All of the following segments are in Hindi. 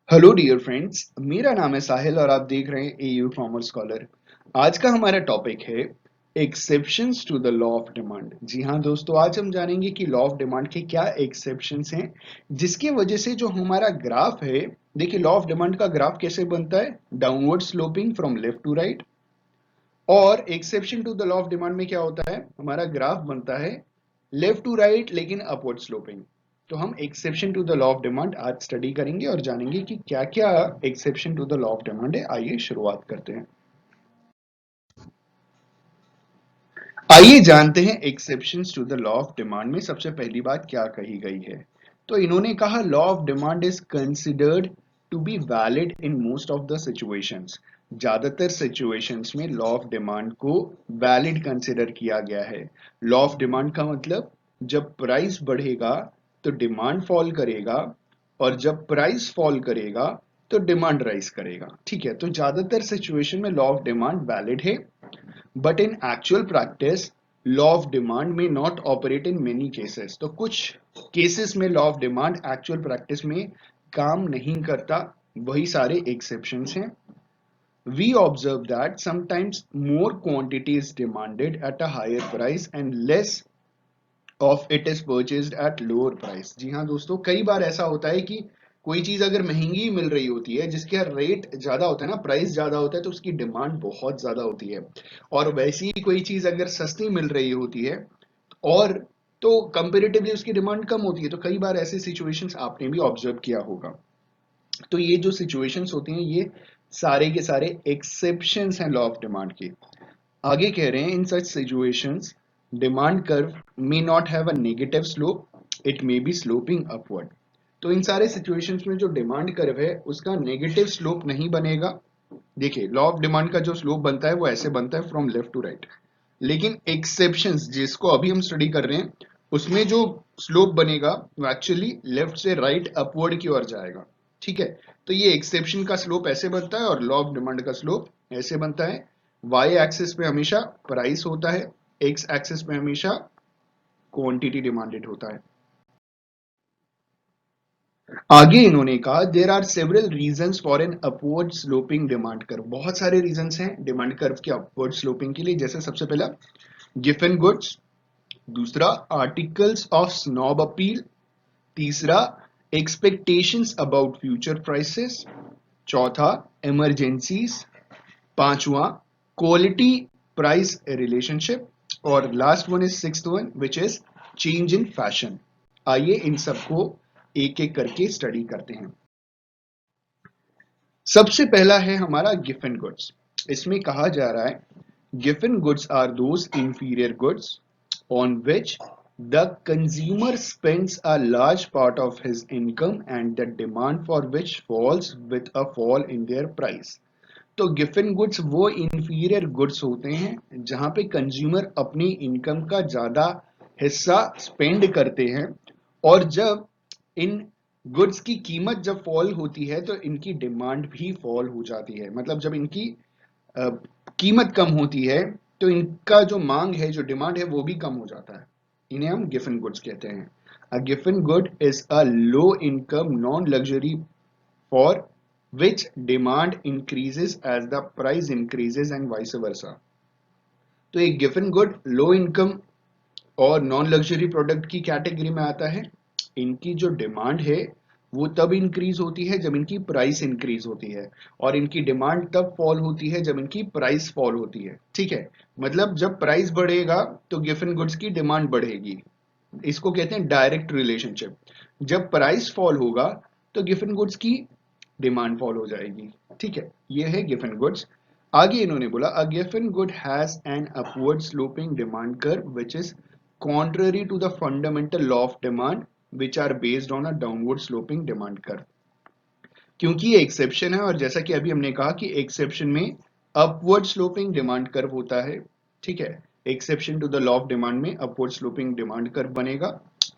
हेलो डियर फ्रेंड्स, मेरा नाम है साहिल और आप देख रहे हैं एयू कॉमर्स स्कॉलर। आज का हमारा टॉपिक है exceptions to the law of demand. जी हाँ दोस्तों, आज हम जानेंगे कि लॉ ऑफ डिमांड के क्या एक्सेप्शंस हैं जिसकी वजह से जो हमारा ग्राफ है। देखिए, लॉ ऑफ डिमांड का ग्राफ कैसे बनता है? Downward sloping from left to right. और exception to the law of demand में क्या होता है? हमारा ग्राफ बनता है लेफ्ट टू राइट लेकिन अपवर्ड स्लोपिंग। तो हम exception to the law of demand आज स्टडी करेंगे और जानेंगे कि क्या क्या exception to the law of demand है। आइए शुरुआत करते हैं। आइए जानते हैं exceptions to the law of demand में सबसे पहली बात क्या कही गई है। तो इन्होंने कहा law of demand is considered to be valid in most of the situations. ज्यादातर सिचुएशंस में लॉ ऑफ डिमांड को वैलिड कंसिडर किया गया है। लॉ ऑफ डिमांड का मतलब जब प्राइस बढ़ेगा तो डिमांड फॉल करेगा, और जब प्राइस फॉल करेगा तो डिमांड राइज करेगा। ठीक है, तो ज्यादातर सिचुएशन में लॉ ऑफ डिमांड वैलिड है। But in actual practice law of demand may not operate in many cases. तो कुछ केसेस में law of demand actual practice में काम नहीं करता। वही सारे एक्सेप्शंस हैं। We observe that sometimes more quantity is demanded at a higher price and less of it is purchased at lower price। जी हाँ दोस्तों, कई बार ऐसा होता है कि कोई चीज अगर महंगी मिल रही होती है, जिसका रेट ज्यादा होता है ना, प्राइस ज्यादा होता है, तो उसकी डिमांड बहुत ज्यादा होती है। और वैसी ही कोई चीज अगर सस्ती मिल रही होती है और तो कंपेरेटिवली उसकी डिमांड कम होती है। तो कई बार ऐसे सिचुएशंस आपने भी ऑब्जर्व किया होगा। तो ये जो सिचुएशंस होती हैं, ये सारे के सारे एक्सेप्शंस हैं लॉ ऑफ डिमांड के। आगे कह रहे हैं in such situations demand curve may not have a negative slope, it may be sloping upward. तो इन सारे सिचुएशंस में जो डिमांड कर्व है उसका नेगेटिव स्लोप नहीं बनेगा। देखिए, लॉ ऑफ डिमांड का जो स्लोप बनता है वो ऐसे बनता है फ्रॉम लेफ्ट टू राइट। लेकिन एक्सेप्शंस जिसको अभी हम स्टडी कर रहे हैं, उसमें जो स्लोप बनेगा वो एक्चुअली लेफ्ट से राइट अपवर्ड की ओर जाएगा। ठीक है, तो ये एक्सेप्शन का स्लोप ऐसे बनता है और लॉ ऑफ डिमांड का स्लोप ऐसे बनता है। वाई एक्सिस पे हमेशा प्राइस होता है, एक्स एक्सिस पे हमेशा क्वांटिटी डिमांडेड होता है। आगे इन्होंने कहा there are several reasons for an upward sloping demand curve. बहुत सारे रीजंस हैं डिमांड कर्व के अपवर्ड स्लोपिंग के लिए। जैसे सबसे पहला गिवन गुड्स, दूसरा आर्टिकल्स ऑफ स्नॉब अपील, तीसरा एक्सपेक्टेशंस अबाउट फ्यूचर प्राइसेस, चौथा इमरजेंसीज, पांचवा क्वालिटी प्राइस रिलेशनशिप, और last one is sixth one which is change in fashion. आइए इन सबको एक एक करके स्टडी करते हैं। सबसे पहला है हमारा गिवन गुड्स। इसमें कहा जा रहा है गिवन goods are those inferior goods on which the consumer spends a large part of his income and the demand for which falls with a fall in their price। तो गिवन गुड्स वो इंफीरियर गुड्स होते हैं जहां पे कंज्यूमर अपनी इनकम का ज्यादा हिस्सा स्पेंड करते हैं, और जब इन गुड्स की कीमत जब फॉल होती है तो इनकी डिमांड भी फॉल हो जाती है। मतलब जब इनकी अ, कीमत कम होती है तो इनका जो मांग है, जो डिमांड है, वो भी कम हो जाता है। इन्हें हम गिवन गुड्स कहते हैं। A given good is a low income non luxury for which demand increases as the price increases and vice versa। तो एक गिवन गुड लो इनकम और नॉन लग्जरी प्रोडक्ट की कैटेगरी में आता है। इनकी जो डिमांड है वो तब इंक्रीज होती है जब इनकी प्राइस इंक्रीज होती है, और इनकी डिमांड तब फॉल होती है जब इनकी प्राइस फॉल होती है। ठीक है, मतलब जब प्राइस बढ़ेगा तो गिवन गुड्स की डिमांड बढ़ेगी। इसको कहते हैं डायरेक्ट रिलेशनशिप। जब प्राइस फॉल होगा तो गिवन गुड्स की डिमांड फॉल हो जाएगी। ठीक है, ये है गिवन गुड्स। आगे इन्होंने बोला a given good has an upward sloping demand curve which is contrary to the fundamental law of demand which are based on a downward sloping demand curve। क्योंकि ये एक्सेप्शन है, और जैसा कि अभी हमने कहा कि एक्सेप्शन में अपवर्ड स्लोपिंग डिमांड कर्व होता है। ठीक है, exception to the law of demand में अपवर्ड स्लोपिंग डिमांड कर्व बनेगा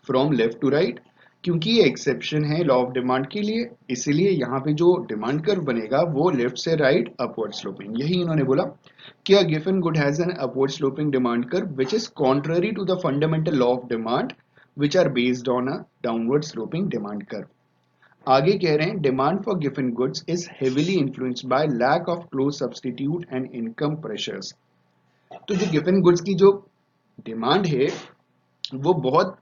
फ्रॉम लेफ्ट टू राइट। क्योंकि ये एक्सेप्शन है लॉ ऑफ डिमांड के लिए, इसीलिए यहाँ पे जो डिमांड कर्व बनेगा वो लेफ्ट से राइट अपवर्ड स्लोपिंग। यही इन्होंने बोला कि a given good has an upward sloping demand curve which is contrary to the fundamental law of demand which are based on a downward sloping demand curve। आगे कह रहे हैं demand for given goods is heavily influenced by lack of close substitute and income pressures. तो जो गिवन गुड्स की जो डिमांड है वो बहुत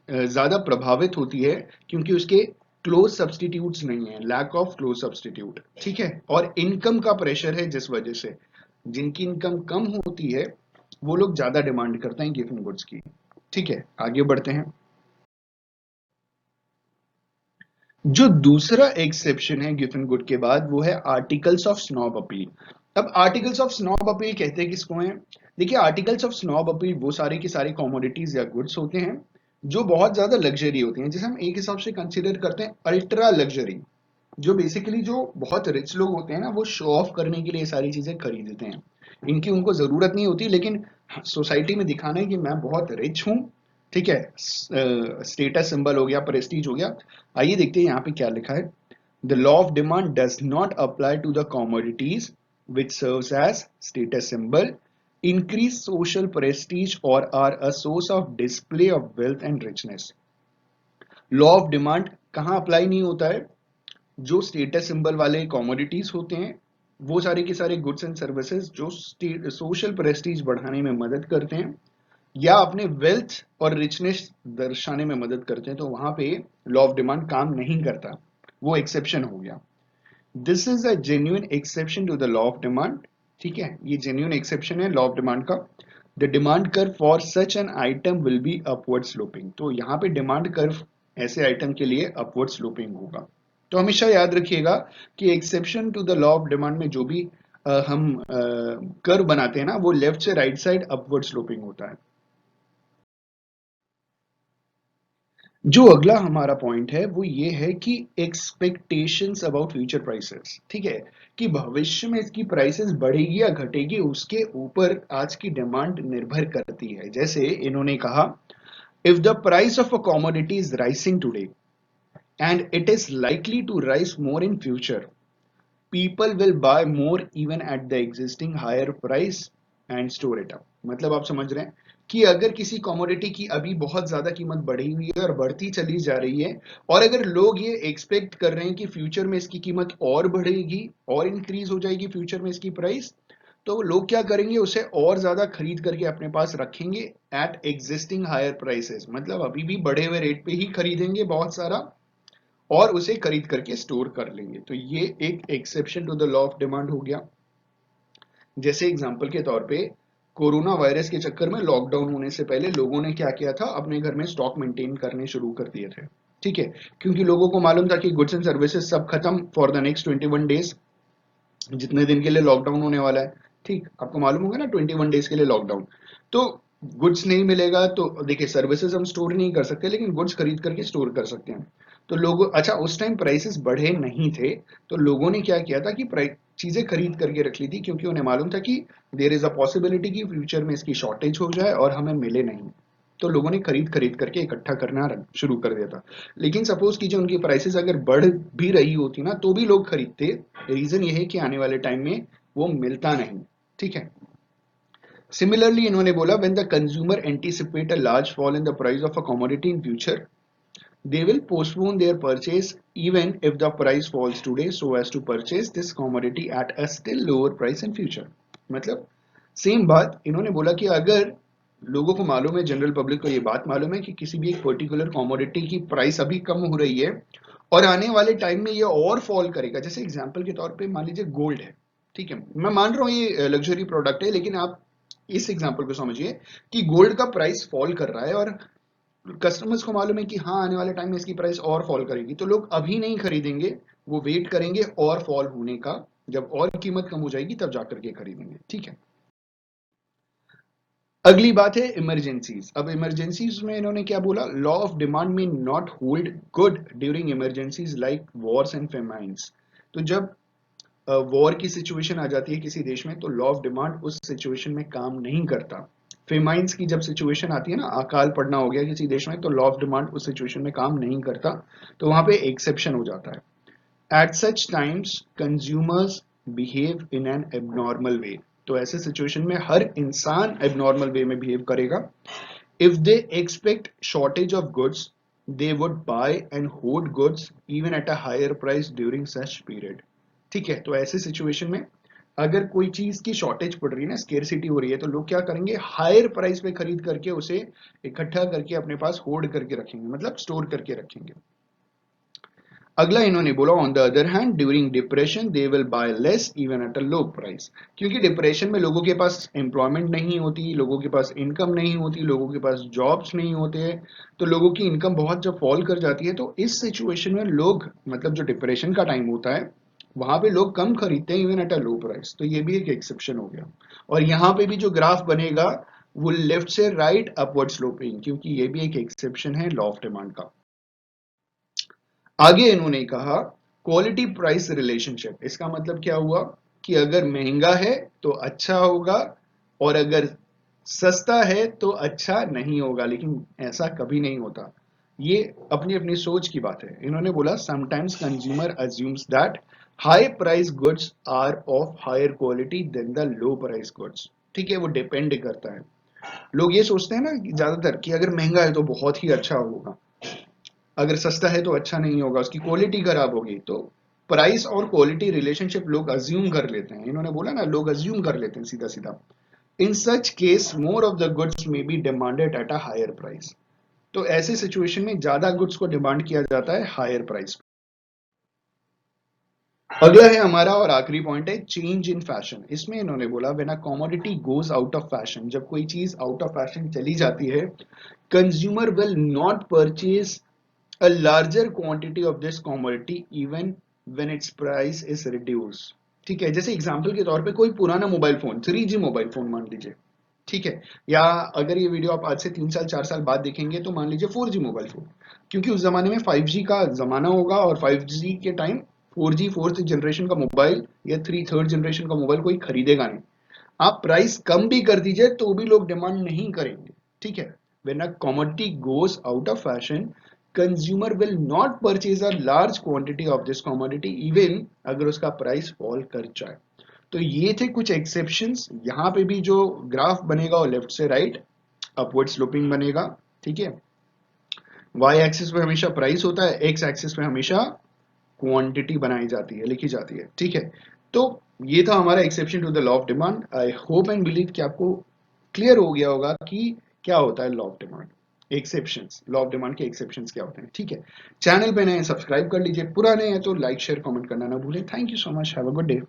ज्यादा प्रभावित होती है क्योंकि उसके क्लोज सब्सटीट्यूट्स नहीं है, लैक ऑफ क्लोज सब्सटीट्यूट, ठीक है, और इनकम का प्रेशर है जिस वजह से जिनकी इनकम कम होती है वो लोग ज्यादा डिमांड करते हैं गिवन गुड्स की। ठीक है, आगे बढ़ते हैं। जो दूसरा एक्सेप्शन है गिवन गुड के बाद वो है आर्टिकल्स ऑफ स्नॉब अपील। अब आर्टिकल्स ऑफ स्नॉब अपील कहते हैं किसको हैं? देखिए, आर्टिकल्स ऑफ स्नॉब अपील वो सारे के सारे कमोडिटीज या गुड्स होते हैं जो बहुत ज्यादा लग्जरी होती हैं, जिसे हम एक हिसाब से कंसीडर करते हैं अल्ट्रा लग्जरी। जो बेसिकली जो बहुत रिच लोग होते हैं ना, वो शो ऑफ करने के लिए ये सारी चीजें खरीदते हैं। इनकी उनको जरूरत नहीं होती, लेकिन सोसाइटी में दिखाना है कि मैं बहुत रिच हूं। ठीक है, स्टेटस सिंबल हो गया, प्रेस्टीज हो गया। आइए देखते हैं यहाँ पे क्या लिखा है। The law of demand does not apply to the commodities which serves as status symbol, increase social prestige or are a source of display of wealth and richness। Law of demand कहां अप्लाई नहीं होता है? जो स्टेटस सिंबल वाले कमोडिटीज होते हैं, वो सारे के सारे गुड्स एंड सर्विसेज जो सोशल प्रेस्टीज बढ़ाने में मदद करते हैं या अपने वेल्थ और रिचनेस दर्शाने में मदद करते हैं, तो वहां पे लॉ ऑफ डिमांड काम नहीं करता। वो एक्सेप्शन हो गया। This is a genuine exception to the law of demand. ठीक है, ये जेन्युइन एक्सेप्शन है लॉ ऑफ डिमांड का। The demand curve for such an item will be upward sloping. तो यहाँ पे डिमांड कर्व ऐसे आइटम के लिए अपवर्ड स्लोपिंग होगा। तो हमेशा याद रखिएगा कि exception to the law of demand में जो भी हम कर्व बनाते हैं ना, वो लेफ्ट से राइट साइड अपवर्ड स्लोपिंग होता है। जो अगला हमारा पॉइंट है वो ये है कि एक्सपेक्टेशंस अबाउट फ्यूचर प्राइसेस। ठीक है, कि भविष्य में इसकी प्राइसेस बढ़ेगी या घटेगी, उसके ऊपर आज की डिमांड निर्भर करती है। जैसे इन्होंने कहा, if the price of a commodity is rising today and it is likely to rise more in future, people will buy more even at the existing higher price and store it up। मतलब आप समझ रहे हैं कि अगर किसी कमोडिटी की अभी बहुत ज्यादा कीमत बढ़ी हुई है और बढ़ती चली जा रही है, और अगर लोग ये एक्सपेक्ट कर रहे हैं कि फ्यूचर में इसकी कीमत और बढ़ेगी और इंक्रीज हो जाएगी फ्यूचर में इसकी प्राइस, तो लोग क्या करेंगे, उसे और ज्यादा खरीद करके अपने पास रखेंगे एट एग्जिस्टिंग हायर प्राइसेस। मतलब अभी भी बढ़े हुए रेट पे ही खरीदेंगे बहुत सारा और उसे खरीद करके स्टोर कर लेंगे। तो ये एक exception to the law of demand हो गया। जैसे एग्जांपल के तौर पे कोरोना वायरस के चक्कर में लॉकडाउन होने से पहले लोगों ने क्या किया था, अपने घर में स्टॉक मेंटेन करने शुरू कर दिए थे। ठीक है, क्योंकि लोगों को मालूम था कि गुड्स एंड सर्विसेज सब खत्म फॉर द नेक्स्ट 21 डेज, जितने दिन के लिए लॉकडाउन होने वाला है। ठीक, आपको मालूम होगा ना, 21 डेज के लिए लॉकडाउन। तो गुड्स नहीं मिलेगा तो देखिए, सर्विसेज हम स्टोर नहीं कर सकते लेकिन गुड्स खरीद करके स्टोर कर सकते हैं। तो लोग, अच्छा उस टाइम प्राइसेस बढ़े नहीं थे, तो लोगों ने क्या किया था कि चीजें खरीद करके रख ली थी, क्योंकि उन्हें मालूम था कि देयर इज अ पॉसिबिलिटी कि फ्यूचर में इसकी शॉर्टेज हो जाए और हमें मिले नहीं। तो लोगों ने खरीद खरीद करके इकट्ठा करना शुरू कर दिया था। लेकिन सपोज कीजिए उनकी प्राइसेस अगर बढ़ भी रही होती ना, तो भी लोग खरीदते। रीजन ये है कि आने वाले टाइम में वो मिलता नहीं। ठीक है, सिमिलरली इन्होंने बोला, when the consumer anticipate a large fall in the price of a commodity in future, they will postpone their purchase even if the price falls today so as to purchase this commodity at a still lower price in future। मतलब सेम बात इन्होंने बोला कि अगर लोगों को मालूम है, जनरल पब्लिक को ये बात मालूम है कि किसी भी एक पर्टिकुलर कमोडिटी की प्राइस अभी कम हो रही है और आने वाले टाइम में ये और फॉल करेगा। जैसे एग्जांपल के तौर पे मान लीजिए गोल्ड है। ठीक है, मैं मान रहा हूँ ये लग्जरी प्रोडक्ट है, लेकिन आप इस एग्जांपल को समझिए कि गोल्ड का प्राइस फॉल कर रहा है और कस्टमर्स को मालूम है कि हाँ आने वाले टाइम में इसकी प्राइस और फॉल करेगी, तो लोग अभी नहीं खरीदेंगे, वो वेट करेंगे और फॉल होने का। जब और कीमत कम हो जाएगी तब जाकर के खरीदेंगे। ठीक है, अगली बात है इमरजेंसीज। अब इमरजेंसीज में इन्होंने क्या बोला, law of demand may not hold good during emergencies like Wars and famines. तो जब वॉर की सिचुएशन आ जाती है किसी देश में, तो लॉ ऑफ डिमांड उस सिचुएशन में काम नहीं करता। फेमाइंस की जब सिचुएशन आती है ना, अकाल पड़ना हो गया किसी देश में, तो लॉ ऑफ डिमांड उस सिचुएशन में काम नहीं करता, तो वहां पे एक्सेप्शन हो जाता है। At such times consumers behave in an abnormal way. तो ऐसे सिचुएशन में हर इंसान एबनॉर्मल वे में बिहेव करेगा। If they expect shortage of goods they would buy and hoard goods even at a higher price during such period. ठीक है, तो ऐसे सिचुएशन में अगर कोई चीज की शॉर्टेज पड़ रही है ना, स्केर्सिटी हो रही है, तो लोग क्या करेंगे, हायर प्राइस पे खरीद करके उसे इकट्ठा करके अपने पास होल्ड करके रखेंगे, मतलब स्टोर करके रखेंगे। अगला इन्होंने बोला on the other hand during depression they will buy less even at a low price, क्योंकि डिप्रेशन में लोगों के पास एम्प्लॉयमेंट नहीं होती, लोगों के पास इनकम नहीं होती, लोगों के पास जॉब्स नहीं होते, तो लोगों की इनकम बहुत जब फॉल कर जाती है, तो इस सिचुएशन में लोग, मतलब जो डिप्रेशन का टाइम होता है वहां पे लोग कम खरीदते हैं even at a low price, तो ये भी एक एक्सेप्शन हो गया। और यहाँ पे भी जो ग्राफ बनेगा वो लेफ्ट से राइट अपवर्ड स्लोपिंग, क्योंकि ये भी एक एक्सेप्शन है लॉ ऑफ डिमांड का। आगे इन्होंने कहा क्वालिटी प्राइस रिलेशनशिप, इसका मतलब क्या हुआ कि अगर महंगा है तो अच्छा होगा और अगर सस्ता है तो अच्छा नहीं होगा, लेकिन ऐसा कभी नहीं होता। ये अपनी अपनी सोच की बात है। इन्होंने बोला sometimes consumer assumes that high price goods are of higher quality than the low price goods. ठीक है, वो डिपेंड करता है। लोग ये सोचते हैं ना कि ज्यादातर कि अगर महंगा है तो बहुत ही अच्छा होगा, अगर सस्ता है तो अच्छा नहीं होगा, उसकी क्वालिटी खराब होगी। तो प्राइस और क्वालिटी रिलेशनशिप लोग अज्यूम कर लेते हैं। इन्होंने बोला ना, लोग अज्यूम कर लेते हैं सीधा सीधा। In such case more of the goods may be demanded at a higher price, तो ऐसे सिचुएशन में ज्यादा गुड्स को डिमांड किया जाता है हायर प्राइस। अगला है हमारा और आखिरी पॉइंट है चेंज इन फैशन। इसमें इन्होंने बोला when a commodity goes out of fashion, जब कोई चीज आउट ऑफ फैशन चली जाती है, consumer will not purchase a larger quantity of this commodity even when its price is reduced। ठीक है, जैसे एग्जांपल के तौर पे कोई पुराना mobile phone, 3G mobile phone मान लीजिए, ठीक है, या अगर ये वीडियो आप आज से 3 साल 4 साल बाद देखेंगे तो मान लीजिए 4G मोबाइल फोन, क्योंकि उस जमाने में 5G का जमाना होगा और 5G के टाइम 4G फोर्थ जनरेशन का मोबाइल या थर्ड जनरेशन का मोबाइल कोई खरीदेगा नहीं। आप प्राइस कम भी कर दीजिए तो भी लोग डिमांड नहीं करेंगे। ठीक है, when a commodity goes out of fashion consumer will not purchase a large quantity of this commodity even अगर उसका प्राइस फॉल कर जाए। तो ये थे कुछ एक्सेप्शंस। यहाँ पे भी जो ग्राफ बनेगा वो लेफ्ट से राइट अपवर्ड स्लोपिंग बनेगा। ठीक है, वाई एक्सिस पे हमेशा प्राइस होता है, एक्स एक्सिस पे हमेशा क्वांटिटी बनाई जाती है, लिखी जाती है। ठीक है, तो ये था हमारा exception to the law of demand. I hope and believe कि आपको क्लियर हो गया होगा कि क्या होता है law of demand, exceptions, law of demand के एक्सेप्शंस क्या होते हैं। ठीक है, चैनल पे नए सब्सक्राइब कर लीजिए, पुराने हैं तो लाइक शेयर कमेंट करना ना भूलें। Thank you so much, have a good day.